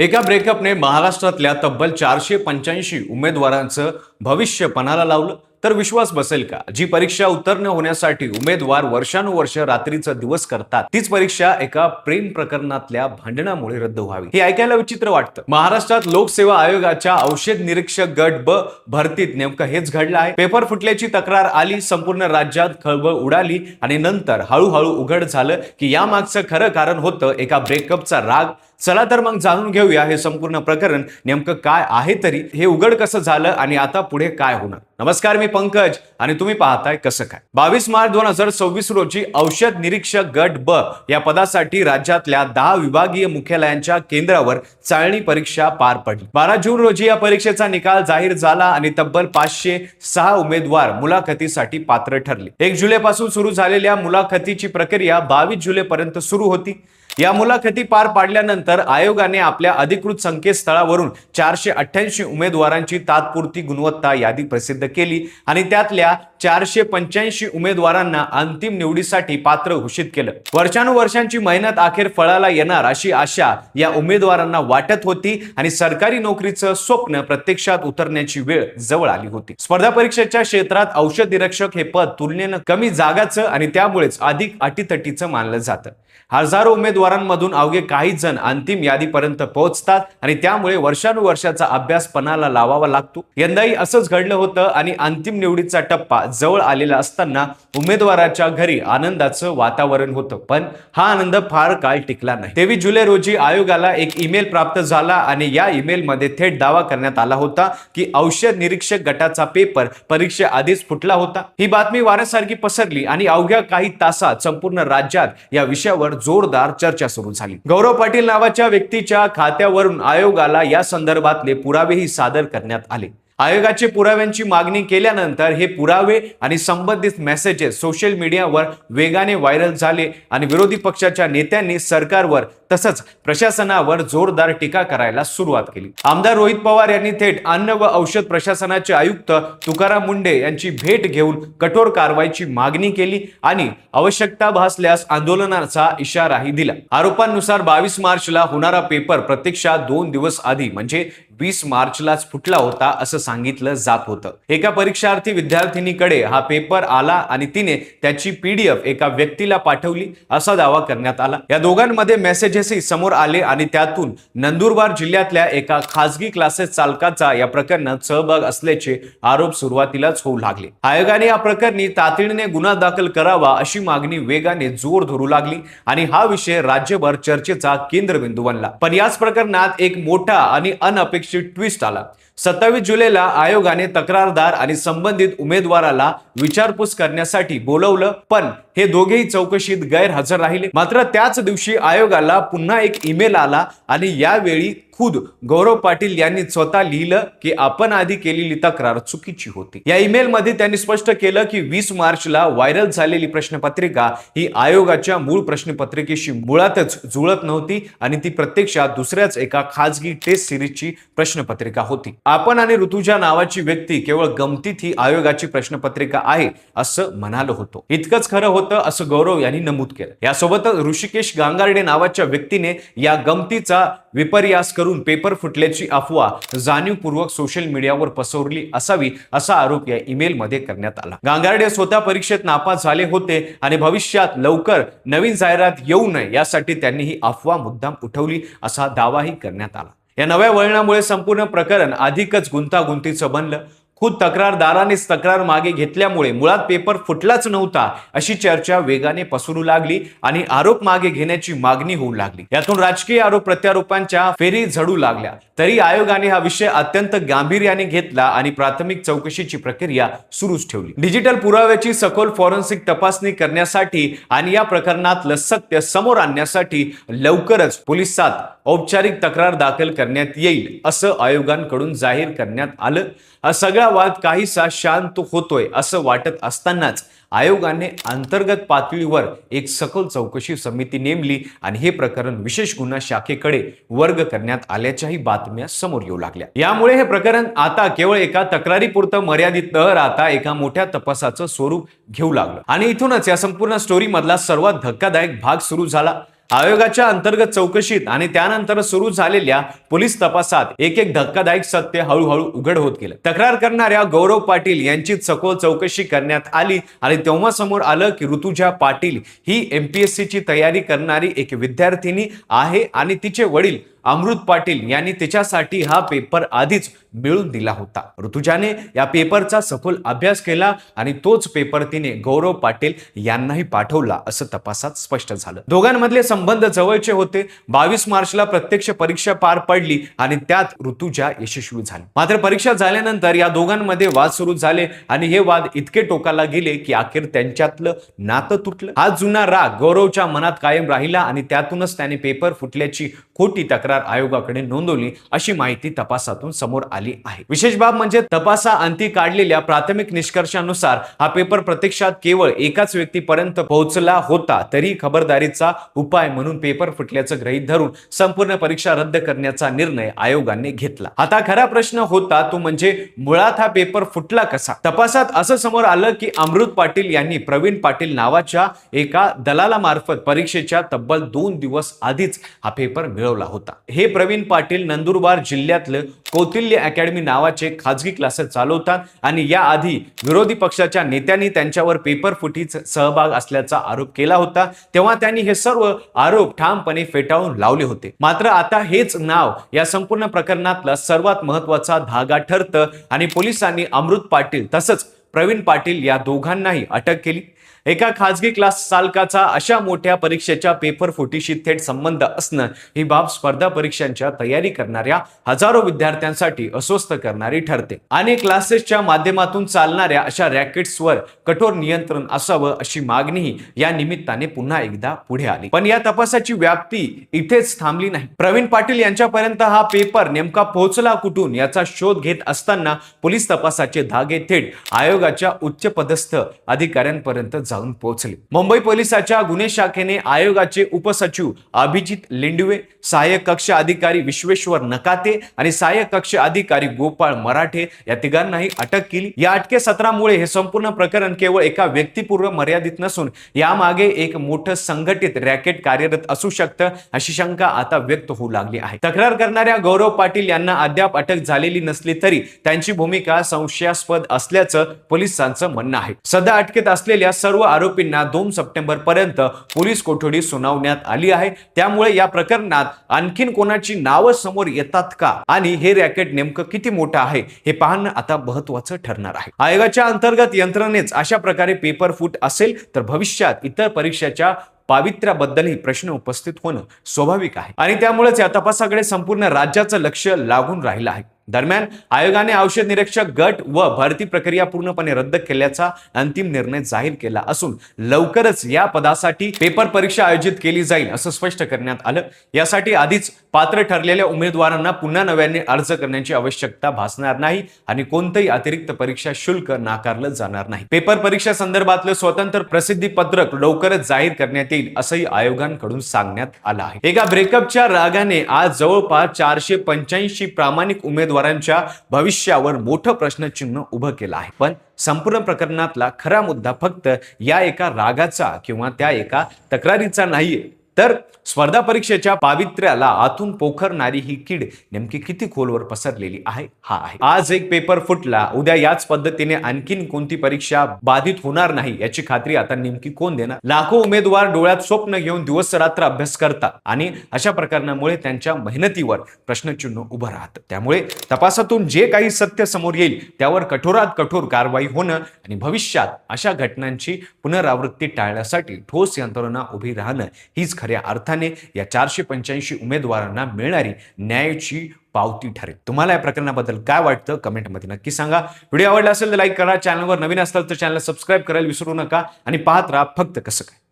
एका ब्रेकअपने महाराष्ट्रातल्या तब्बल 485 उमेदवारांचं भविष्य पणाला लावलं तर विश्वास बसेल का? जी परीक्षा उत्तीर्ण होण्यासाठी उमेदवार वर्षानुवर्ष रात्रीचा दिवस करतात, तीच परीक्षा एका प्रेम प्रकरणातल्या भांडणामुळे रद्द व्हावी, हे ऐकायला विचित्र वाटतं. महाराष्ट्रात लोकसेवा आयोगाच्या औषध निरीक्षक गट ब भरतीत नेमकं हेच घडलं आहे. पेपर फुटल्याची तक्रार आली, संपूर्ण राज्यात खळबळ उडाली आणि नंतर हळूहळू उघड झालं की यामागचं खरं कारण होतं एका ब्रेकअपचा राग. चला तर मग जाणून घेऊया हे संपूर्ण प्रकरण नेमकं काय आहे, तरी हे उघड कसं झालं आणि आता पुढे काय होणार. नमस्कार, मी पंकज आणि तुम्ही पाहताय कसं काय. 22 मार्च 2026 रोजी औषध निरीक्षक गट ब या पदासाठी राज्यातल्या 10 विभागीय मुख्यालयांच्या केंद्रावर चाळणी परीक्षा पार पडली. 12 जून रोजी या परीक्षेचा निकाल जाहीर झाला आणि तब्बल 506 उमेदवार मुलाखतीसाठी पात्र ठरले. 1 जुलैपासून सुरू झालेल्या मुलाखतीची प्रक्रिया 22 जुलैपर्यंत सुरू होती. या मुलाखती पार पाडल्यानंतर आयोगाने आपल्या अधिकृत संकेतस्थळावरून 488 उमेदवारांची तात्पुरती गुणवत्ता यादी प्रसिद्ध केली आणि त्यातल्या 485 उमेदवारांना अंतिम निवडीसाठी पात्र घोषित केलं. वर्षानुवर्षांची मेहनत अखेर फळाला येणार अशी आशा या उमेदवारांना वाटत होती आणि सरकारी नोकरीचं स्वप्न प्रत्यक्षात उतरण्याची वेळ जवळ आली होती. स्पर्धा परीक्षेच्या क्षेत्रात औषध निरीक्षक हे पद तुलनेनं कमी जागाचं आणि त्यामुळेच अधिक अटीतटीचं मानलं जातं. हजारो उमेदवारांमधून अवघे काही जण अंतिम यादीपर्यंत पोहोचतात आणि त्यामुळे वर्षानुवर्षाचा अभ्यास पणाला लावावा लागतो. यंदाही असंच घडलं होतं आणि अंतिम निवडीचा टप्पा जवळ आलेला असताना उमेदवाराच्या घरी आनंदाचं वातावरण होतं. पण हा आनंद फार काळ टिकला नाही. 23 जुलै रोजी आयोगाला एक ईमेल प्राप्त झाला आणि या ईमेलमध्ये थेट दावा करण्यात आला होता की औषध निरीक्षक गटाचा पेपर परीक्षे आधीच फुटला होता. ही बातमी वाऱ्यासारखी पसरली आणि अवघ्या काही तासात संपूर्ण राज्यात या विषयावर जोरदार चर्चा सुरू झाली. गौरव पाटील नावाच्या व्यक्तीच्या खात्यावरून आयोगाला या संदर्भातले पुरावेही सादर करण्यात आले. आयोगाचे पुराव्यांची मागणी केल्यानंतर हे पुरावे आणि संबंधित मेसेजेस सोशल मीडियावर वेगाने व्हायरल झाले आणि विरोधी पक्षाच्या नेत्यांनी सरकारवर तसंच प्रशासनावर जोरदार टीका करायला सुरुवात केली. आमदार रोहित पवार यांनी थेट अन्न व औषध प्रशासनाचे आयुक्त तुकाराम मुंढे यांची भेट घेऊन कठोर कारवाईची मागणी केली आणि आवश्यकता भासल्यास आंदोलनाचा इशाराही दिला. आरोपांनुसार 22 मार्चला होणारा पेपर प्रत्यक्षात 2 दिवस आधी म्हणजे 20 मार्चलाच फुटला होता असं सांगितलं जात होतं. एका परीक्षार्थी विद्यार्थिनीकडे हा पेपर आला आणि तिने त्याची PDF एका व्यक्तीला पाठवली असा दावा करण्यात आला. या दोघांमध्ये मेसेजेसही समोर आले आणि त्यातून नंदुरबार जिल्ह्यातल्या एका खासगी क्लासेस चालकाचा या प्रकरणात सहभाग असल्याचे आरोप सुरुवातीलाच होऊ लागले. आयोगाने या प्रकरणी तातडीने गुन्हा दाखल करावा अशी मागणी वेगाने जोर धरू लागली आणि हा विषय राज्यभर चर्चेचा केंद्रबिंदू बनला. पण याच प्रकरणात एक मोठा आणि अनपेक्षित ट्विस्ट आला. 27 जुलैला आयोगाने तक्रारदार आणि संबंधित उमेदवाराला विचारपूस करण्यासाठी बोलवलं, पण हे दोघेही चौकशीत गैरहजर राहिले. मात्र त्याच दिवशी आयोगाला पुन्हा एक ईमेल आला आणि यावेळी खुद गौरव पाटील यांनी स्वतः लिहिलं की आपण आधी केलेली तक्रार चुकीची होती. या ईमेल मध्ये त्यांनी स्पष्ट केलं की 20 मार्चला व्हायरल झालेली प्रश्नपत्रिका ही आयोगाच्या मूळ प्रश्नपत्रिकेशी मुळातच जुळत नव्हती आणि ती प्रत्यक्षात दुसऱ्याच एका खासगी टेस्ट सिरीजची प्रश्नपत्रिका होती. आपण आणि ऋतुजा नावाची व्यक्ती केवळ गमतीत ही आयोगाची प्रश्नपत्रिका आहे असं म्हणालो होतो. इतकंच खरं होतं असं गौरव यांनी नमूद केलं. यासोबतच ऋषिकेश गांगार्डे नावाच्या व्यक्तीने या गमतीचा विपर्यास करून पेपर फुटल्याची अफवा जाणीवपूर्वक सोशल मीडियावर पसरवली असावी असा आरोप या ईमेल मध्ये करण्यात आला. गांगार्डे स्वतः परीक्षेत नापास झाले होते आणि भविष्यात लवकर नवीन जाहिरात येऊ नये यासाठी त्यांनी ही अफवा मुद्दाम उठवली असा दावाही करण्यात आला. या नव्या वळणामुळे संपूर्ण प्रकरण अधिकच गुंतागुंतीचं बनलं. खुद तक्रारदारानेच तक्रार मागे घेतल्यामुळे मुळात पेपर फुटलाच नव्हता अशी चर्चा वेगाने पसरू लागली आणि आरोप मागे घेण्याची मागणी होऊ लागली. यातून राजकीय आरोप प्रत्यारोपांच्या फेरी झडू लागल्या. तरी आयोगाने हा विषय अत्यंत गांभीर्याने घेतला आणि प्राथमिक चौकशीची प्रक्रिया सुरूच ठेवली. डिजिटल पुराव्याची सखोल फॉरेन्सिक तपासणी करण्यासाठी आणि या प्रकरणातलं सत्य समोर आणण्यासाठी लवकरच पोलिसात औपचारिक तक्रार दाखल करण्यात येईल असं आयोगाकडून जाहीर करण्यात आलं. हा सगळा वाद काहीसा शांत होतोय असं वाटत असतानाच आयोगाने अंतर्गत पातळीवर एक सखोल चौकशी समिती नेमली आणि हे प्रकरण विशेष गुन्हा शाखेकडे वर्ग करण्यात आल्याच्याही बातम्या समोर येऊ लागल्या. यामुळे हे प्रकरण आता केवळ एका तक्रारीपुरतं मर्यादित न राहता एका मोठ्या तपासाचं स्वरूप घेऊ लागलं आणि इथूनच या संपूर्ण स्टोरी मधला सर्वात धक्कादायक भाग सुरू झाला. आयोगाच्या अंतर्गत चौकशीत आणि त्यानंतर सुरू झालेल्या पोलीस तपासात एक एक धक्कादायक सत्य हळूहळू उघड होत गेलं. तक्रार करणाऱ्या गौरव पाटील यांची सखोल चौकशी करण्यात आली आणि तेव्हा समोर आलं की ऋतुजा पाटील ही MPSC ची तयारी करणारी एक विद्यार्थिनी आहे आणि तिचे वडील अमृत पाटील यांनी तिच्यासाठी हा पेपर आधीच मिळवून दिला होता. ऋतुजाने या पेपरचा सखोल अभ्यास केला आणि तोच पेपर तिने गौरव पाटील यांनाही पाठवला असं तपासात स्पष्ट झालं. दोघांमधले संबंध जवळचे होते. 22 मार्चला प्रत्यक्ष परीक्षा पार पडली आणि त्यात ऋतुजा यशस्वी झाली. मात्र परीक्षा झाल्यानंतर या दोघांमध्ये वाद सुरू झाले आणि हे वाद इतके टोकाला गेले की अखेर त्यांच्यातलं नातं तुटलं. हा जुना राग गौरवच्या मनात कायम राहिला आणि त्यातूनच त्याने पेपर फुटल्याची खोटी तक्रार आयोगाकडे नोंदवली अशी माहिती तपासातून समोर आली आहे. विशेष बाब म्हणजे तपासाअंती काढलेल्या प्राथमिक निष्कर्षानुसार हा पेपर प्रत्यक्षात केवळ एकाच व्यक्तीपर्यंत पोहोचला होता. तरी खबरदारीचा उपाय म्हणून पेपर फुटल्याचं गृहीत धरून संपूर्ण परीक्षा रद्द करण्याचा निर्णय आयोगाने घेतला. आता खरा प्रश्न होता तो म्हणजे मुळात हा पेपर फुटला कसा. तपासात असं समोर आलं की अमृत पाटील यांनी प्रवीण पाटील नावाच्या एका दलालामार्फत परीक्षेच्या तब्बल 2 दिवस आधीच हा पेपर मिळवला होता. हे प्रवीण पाटील नंदुरबार जिल्ह्यातलं कौतिल्य अकॅडमी नावाचे खाजगी क्लासेस चालवतात आणि याआधी विरोधी पक्षाच्या नेत्यांनी त्यांच्यावर पेपर फुटीचा सहभाग असल्याचा आरोप केला होता. तेव्हा त्यांनी हे सर्व आरोप ठामपणे फेटाळून लावले होते. मात्र आता हेच नाव या संपूर्ण प्रकरणातला सर्वात महत्त्वाचा धागा ठरतं आणि पोलिसांनी अमृत पाटील तसंच प्रवीण पाटील या दोघांनाही अटक केली. एका खाजगी क्लास चालकाचा अशा मोठ्या परीक्षेच्या पेपर फुटीशी थेट संबंध असणं ही बाब स्पर्धा परीक्षांच्या तयारी करणाऱ्या हजारो विद्यार्थ्यांसाठी अस्वस्थ करणारी ठरते आणि क्लासेसच्या माध्यमातून चालणाऱ्या अशा रॅकेट्सवर कठोर नियंत्रण असावं अशी मागणीही या निमित्ताने पुन्हा एकदा पुढे आली. पण या तपासाची व्याप्ती इथेच थांबली नाही. प्रवीण पाटील यांच्यापर्यंत हा पेपर नेमका पोहोचला कुठून याचा शोध घेत असताना पोलीस तपासाचे धागे थेट आयोगाच्या उच्चपदस्थ अधिकाऱ्यांपर्यंत जाऊन पोहोचले. मुंबई पोलिसाच्या गुन्हे शाखेने आयोगाचे उपसचिव अभिजित लिंडवे, सहाय्यक कक्ष अधिकारी विश्वेश्वर नकाते आणि सहाय्यक कक्ष अधिकारी गोपाळ मराठे या तिघांनाही अटक केली. या अटकेसत्रामुळे हे संपूर्ण प्रकरण केवळ एका व्यक्तीपूर्व मर्यादित नसून यामागे एक मोठं संघटित रॅकेट कार्यरत असू शकतं अशी शंका आता व्यक्त होऊ लागली आहे. तक्रार करणाऱ्या गौरव पाटील यांना अद्याप अटक झालेली नसली तरी त्यांची भूमिका संशयास्पद असल्याचं पोलिसांचं म्हणणं आहे. सध्या अटकेत असलेल्या सर्व आरोपींना 2 सप्टेंबर पर्यंत पोलीस कोठडी सुनावण्यात आली आहे. त्यामुळे या प्रकरणात आणखीन कोणाची नावं समोर येतात का आणि हे रॅकेट नेमकं किती मोठं आहे हे पाहणं आता महत्त्वाचं ठरणार आहे. आयोगाच्या अंतर्गत यंत्रणेच अशा प्रकारे पेपर फूट असेल तर भविष्यात इतर परीक्षेच्या पावित्र्याबद्दलही प्रश्न उपस्थित होणं स्वाभाविक आहे आणि त्यामुळेच या तपासाकडे संपूर्ण राज्याचं लक्ष लागून राहिलं आहे. दरम्यान आयोगाने औषध निरीक्षक गट व भरती प्रक्रिया पूर्णपणे रद्द केल्याचा अंतिम निर्णय जाहीर केला असून लवकरच या पदासाठी पेपर परीक्षा आयोजित केली जाईल असं स्पष्ट करण्यात आलं. यासाठी आधीच पात्र ठरलेल्या उमेदवारांना पुन्हा नव्याने अर्ज करण्याची आवश्यकता भासणार नाही आणि कोणतेही अतिरिक्त परीक्षा शुल्क नाकारलं जाणार नाही. पेपर परीक्षा संदर्भातलं स्वतंत्र प्रसिद्धी पत्रक लवकरच जाहीर करण्यात येईल असंही आयोगांकडून सांगण्यात आलं आहे. एका ब्रेकअपच्या रागाने आज जवळपास 485 प्रामाणिक उमेदवारांच्या भविष्यावर मोठं प्रश्नचिन्ह उभं केलं आहे. पण संपूर्ण प्रकरणातला खरा मुद्दा फक्त या एका रागाचा किंवा त्या एका तक्रारीचा नाहीये, तर स्पर्धा परीक्षेच्या पावित्र्याला आतून पोखरणारी ही कीड नेमकी किती खोलवर पसरलेली आहे हा आहे. आज एक पेपर फुटला, उद्या याच पद्धतीने आणखीन कोणती परीक्षा बाधित होणार नाही याची खात्री आता नेमकी कोण देणार. लाखो उमेदवार डोळ्यात स्वप्न घेऊन दिवस रात्र अभ्यास करतात आणि अशा प्रकरणामुळे त्यांच्या मेहनतीवर प्रश्नचिन्ह उभं राहतं. त्यामुळे तपासातून जे काही सत्य समोर येईल त्यावर कठोरात कठोर कारवाई होणं आणि भविष्यात अशा घटनांची पुनरावृत्ती टाळण्यासाठी ठोस यंत्रणा उभी राहणं हीच खऱ्या अर्थाने या 485 उमेदवारांना मिळणारी न्यायाची पावती ठरेल. तुम्हाला या प्रकरणाबद्दल काय वाटतं कमेंटमध्ये नक्की सांगा. व्हिडिओ आवडला असेल तर लाईक करा. चॅनलवर नवीन असाल तर चॅनलला सबस्क्राईब करायला विसरू नका आणि पाहत राहा फक्त कसं काय.